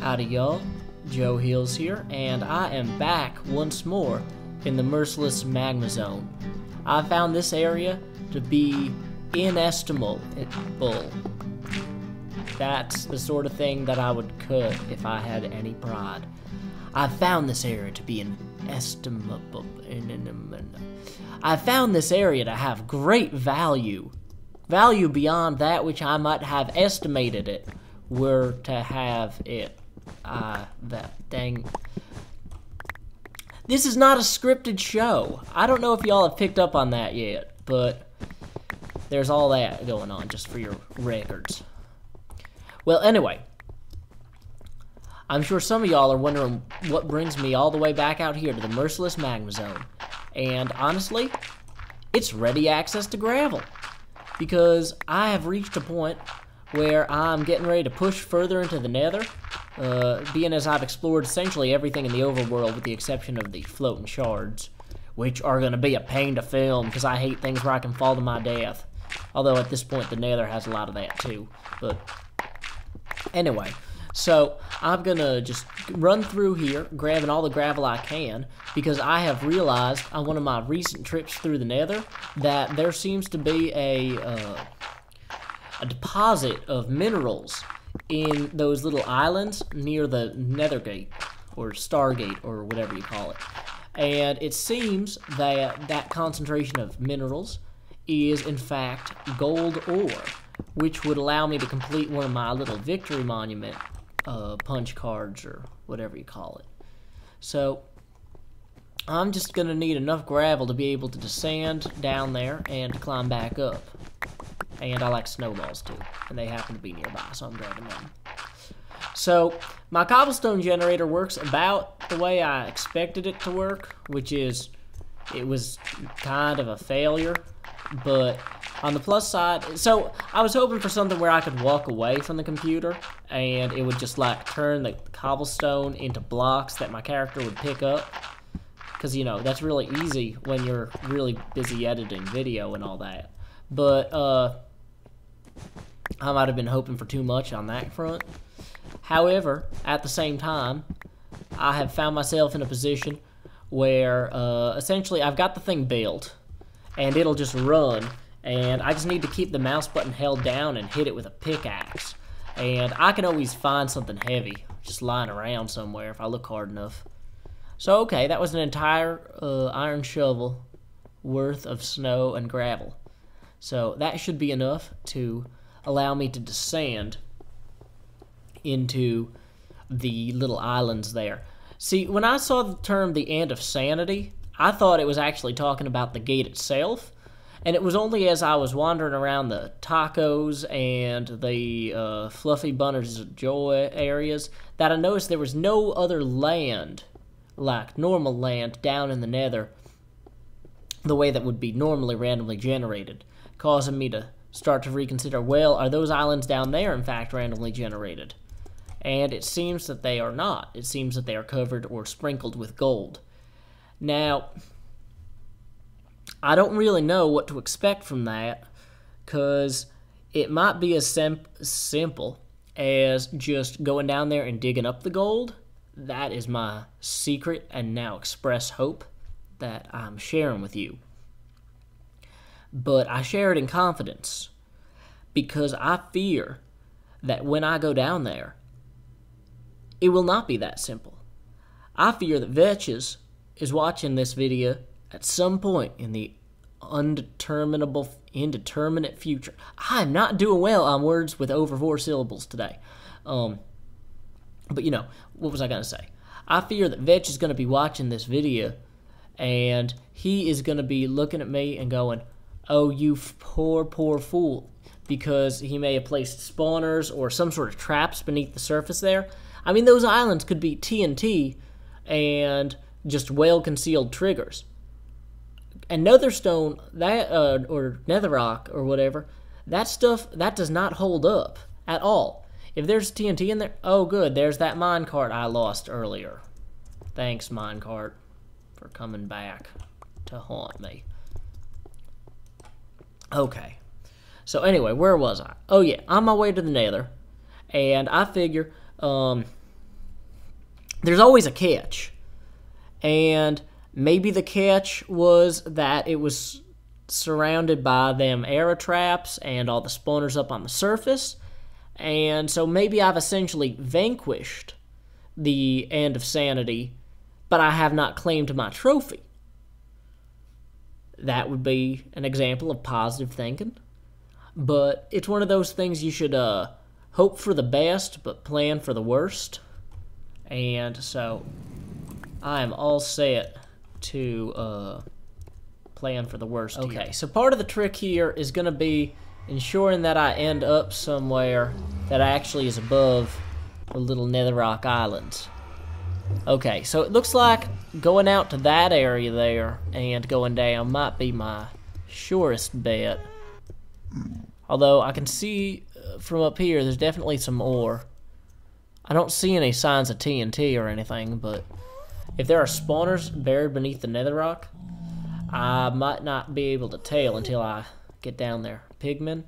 Howdy y'all, Joe Heels here, and I am back once more in the merciless magma zone. I found this area to be inestimable. That's the sort of thing that I would cut if I had any pride. I found this area to be inestimable. I found this area to have great value. Value beyond that which I might have estimated it were to have it. This is not a scripted show. I don't know if y'all have picked up on that yet, but there's all that going on, just for your records. Well, anyway, I'm sure some of y'all are wondering what brings me all the way back out here to the merciless magma zone. And honestly, it's ready access to gravel. Because I have reached a point where I'm getting ready to push further into the nether, being as I've explored essentially everything in the overworld with the exception of the floating shards, which are going to be a pain to film because I hate things where I can fall to my death. Although at this point the nether has a lot of that too. But anyway, so I'm going to just run through here, grabbing all the gravel I can, because I have realized on one of my recent trips through the nether that there seems to be a deposit of minerals in those little islands near the nether gate, or stargate, or whatever you call it. And it seems that that concentration of minerals is in fact gold ore, which would allow me to complete one of my little victory monument punch cards, or whatever you call it. So I'm just gonna need enough gravel to be able to descend down there and climb back up. And I like snowballs too, and they happen to be nearby, so I'm grabbing them. So my cobblestone generator works about the way I expected it to work, which is it was kind of a failure, but on the plus side, so I was hoping for something where I could walk away from the computer and it would just like turn the cobblestone into blocks that my character would pick up. Because, you know, that's really easy when you're really busy editing video and all that. But I might have been hoping for too much on that front. However, at the same time, I have found myself in a position where essentially I've got the thing built and it'll just run, and I just need to keep the mouse button held down and hit it with a pickaxe. And I can always find something heavy just lying around somewhere if I look hard enough. So okay, that was an entire iron shovel worth of snow and gravel. So that should be enough to allow me to descend into the little islands there. See, when I saw the term the end of Sanity, I thought it was actually talking about the gate itself, and it was only as I was wandering around the tacos and the fluffy bunners of joy areas that I noticed there was no other land, like normal land, down in the nether the way that would be normally randomly generated, causing me to start to reconsider, well, are those islands down there in fact randomly generated? And it seems that they are not. It seems that they are covered or sprinkled with gold. Now, I don't really know what to expect from that, because it might be as simple as just going down there and digging up the gold. That is my secret and now express hope that I'm sharing with you. But I share it in confidence because I fear that when I go down there, it will not be that simple. I fear that vechs is watching this video at some point in the indeterminate future. I'm not doing well on words with over 4 syllables today. But you know, what was I going to say? I fear that vechs is going to be watching this video and he is going to be looking at me and going, oh, you poor, poor fool, because he may have placed spawners or some sort of traps beneath the surface there. I mean, those islands could be TNT and just well-concealed triggers. And netherstone, that or netherrock or whatever, that stuff, that does not hold up at all. If there's TNT in there, oh good, there's that minecart I lost earlier. Thanks, minecart, for coming back to haunt me. Okay, so anyway, where was I? Oh yeah, on my way to the nether, and I figure, there's always a catch. And maybe the catch was that it was surrounded by them arrow traps and all the spawners up on the surface. And so maybe I've essentially vanquished the End of Sanity, but I have not claimed my trophy. That would be an example of positive thinking. But it's one of those things you should hope for the best, but plan for the worst. And so I am all set to plan for the worst. Okay, here. So part of the trick here is going to be ensuring that I end up somewhere that actually is above the little netherrock islands. Okay, so it looks like going out to that area there and going down might be my surest bet. Although I can see from up here there's definitely some ore. I don't see any signs of TNT or anything, but if there are spawners buried beneath the netherrock, I might not be able to tell until I get down there. Pigmen,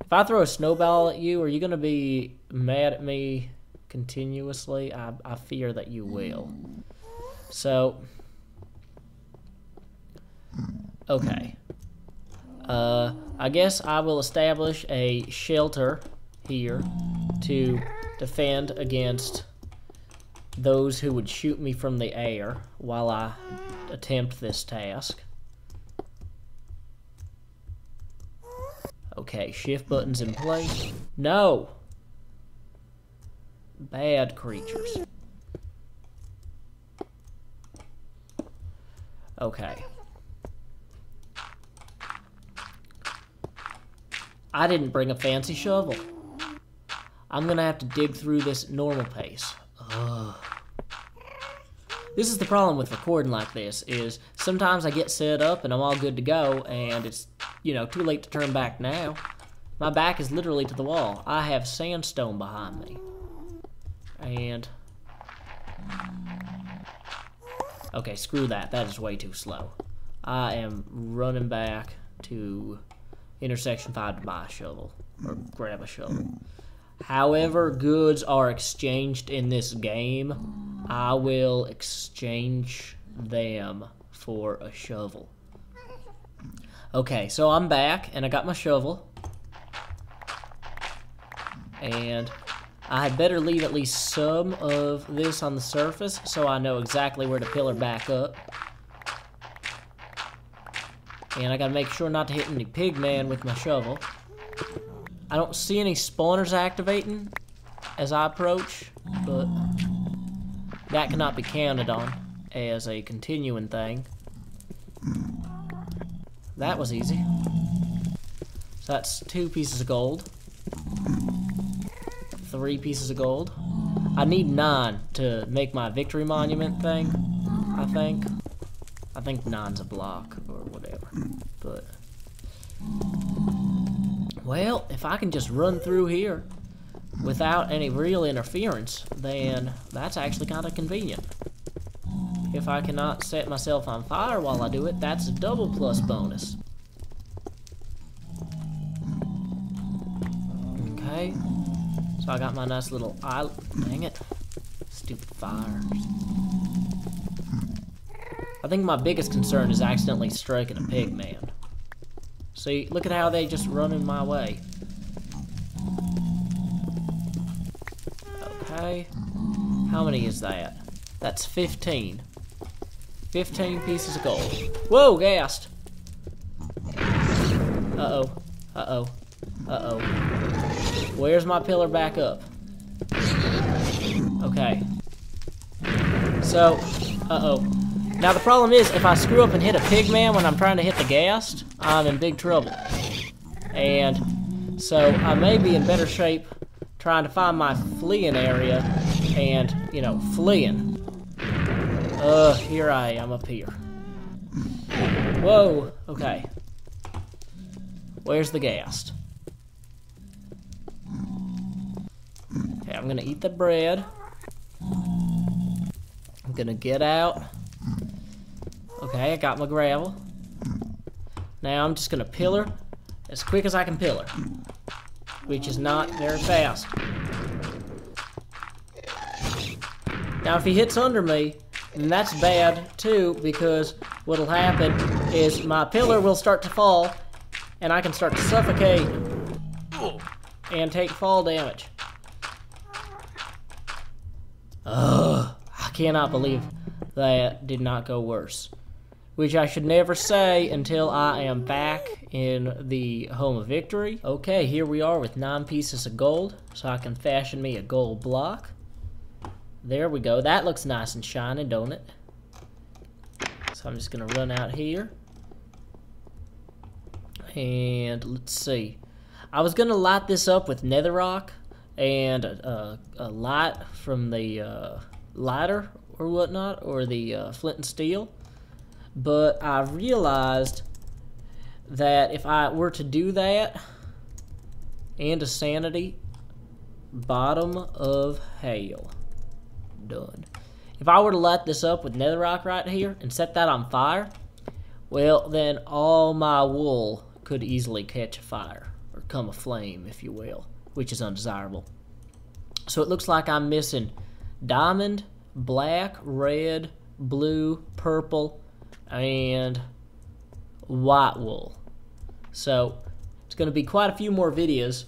if I throw a snowball at you, are you going to be mad at me continuously? I fear that you will. So, okay. I guess I will establish a shelter here to defend against those who would shoot me from the air while I attempt this task. Okay, shift button's in place. No! Bad creatures. Okay. I didn't bring a fancy shovel. I'm gonna have to dig through this normal pace. Ugh. This is the problem with recording like this, is sometimes I get set up and I'm all good to go, and it's, you know, too late to turn back now. My back is literally to the wall. I have sandstone behind me. And... okay, screw that. That is way too slow. I am running back to intersection 5 to buy a shovel, or grab a shovel. However goods are exchanged in this game, I will exchange them for a shovel. Okay, so I'm back, and I got my shovel. And I had better leave at least some of this on the surface so I know exactly where to pillar back up. And I gotta make sure not to hit any pigman with my shovel. I don't see any spawners activating as I approach, but that cannot be counted on as a continuing thing. That was easy. So that's 2 pieces of gold. 3 pieces of gold. I need 9 to make my victory monument thing, I think. I think 9's a block or whatever. But, well, if I can just run through here without any real interference, then that's actually kind of convenient. If I cannot set myself on fire while I do it, that's a double plus bonus. Okay. So I got my nice little island. Dang it. Stupid fires. I think my biggest concern is accidentally striking a pigman. See, look at how they just run in my way. Okay. How many is that? That's 15. 15 pieces of gold. Whoa, gassed. Uh-oh. Uh-oh. Uh-oh. Where's my pillar back up? Okay. So, uh-oh. Now the problem is, if I screw up and hit a pigman when I'm trying to hit the ghast, I'm in big trouble. And so I may be in better shape trying to find my fleeing area and, you know, fleeing. Here I am up here. Whoa, okay. Where's the ghast? Okay, I'm gonna eat the bread. I'm gonna get out. Okay, I got my gravel. Now I'm just gonna pillar as quick as I can pillar, which is not very fast. Now, if he hits under me, then that's bad, too, because what'll happen is my pillar will start to fall, and I can start to suffocate and take fall damage. Ugh, I cannot believe that did not go worse. Which I should never say until I am back in the home of victory. Okay, here we are with 9 pieces of gold, so I can fashion me a gold block. There we go. That looks nice and shiny, don't it? So I'm just going to run out here. And let's see. I was going to light this up with netherrock and a light from the lighter or whatnot, or the flint and steel. But I realized that if I were to do that, and a sanity, bottom of hell. Done. If I were to light this up with netherrock right here and set that on fire, well, then all my wool could easily catch a fire, or come aflame, if you will, which is undesirable. So it looks like I'm missing diamond, black, red, blue, purple, and white wool. So it's going to be quite a few more videos,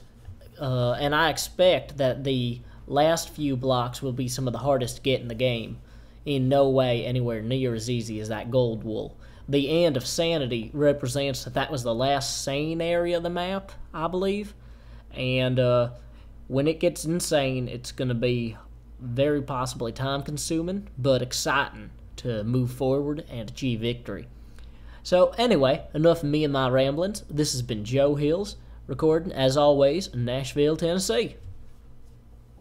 and I expect that the last few blocks will be some of the hardest to get in the game. In no way anywhere near as easy as that gold wool. The end of Sanity represents that was the last sane area of the map, I believe. And when it gets insane, it's going to be very possibly time-consuming, but exciting to move forward and achieve victory. So anyway, enough of me and my ramblings. This has been Joe Hills, recording, as always, in Nashville, Tennessee.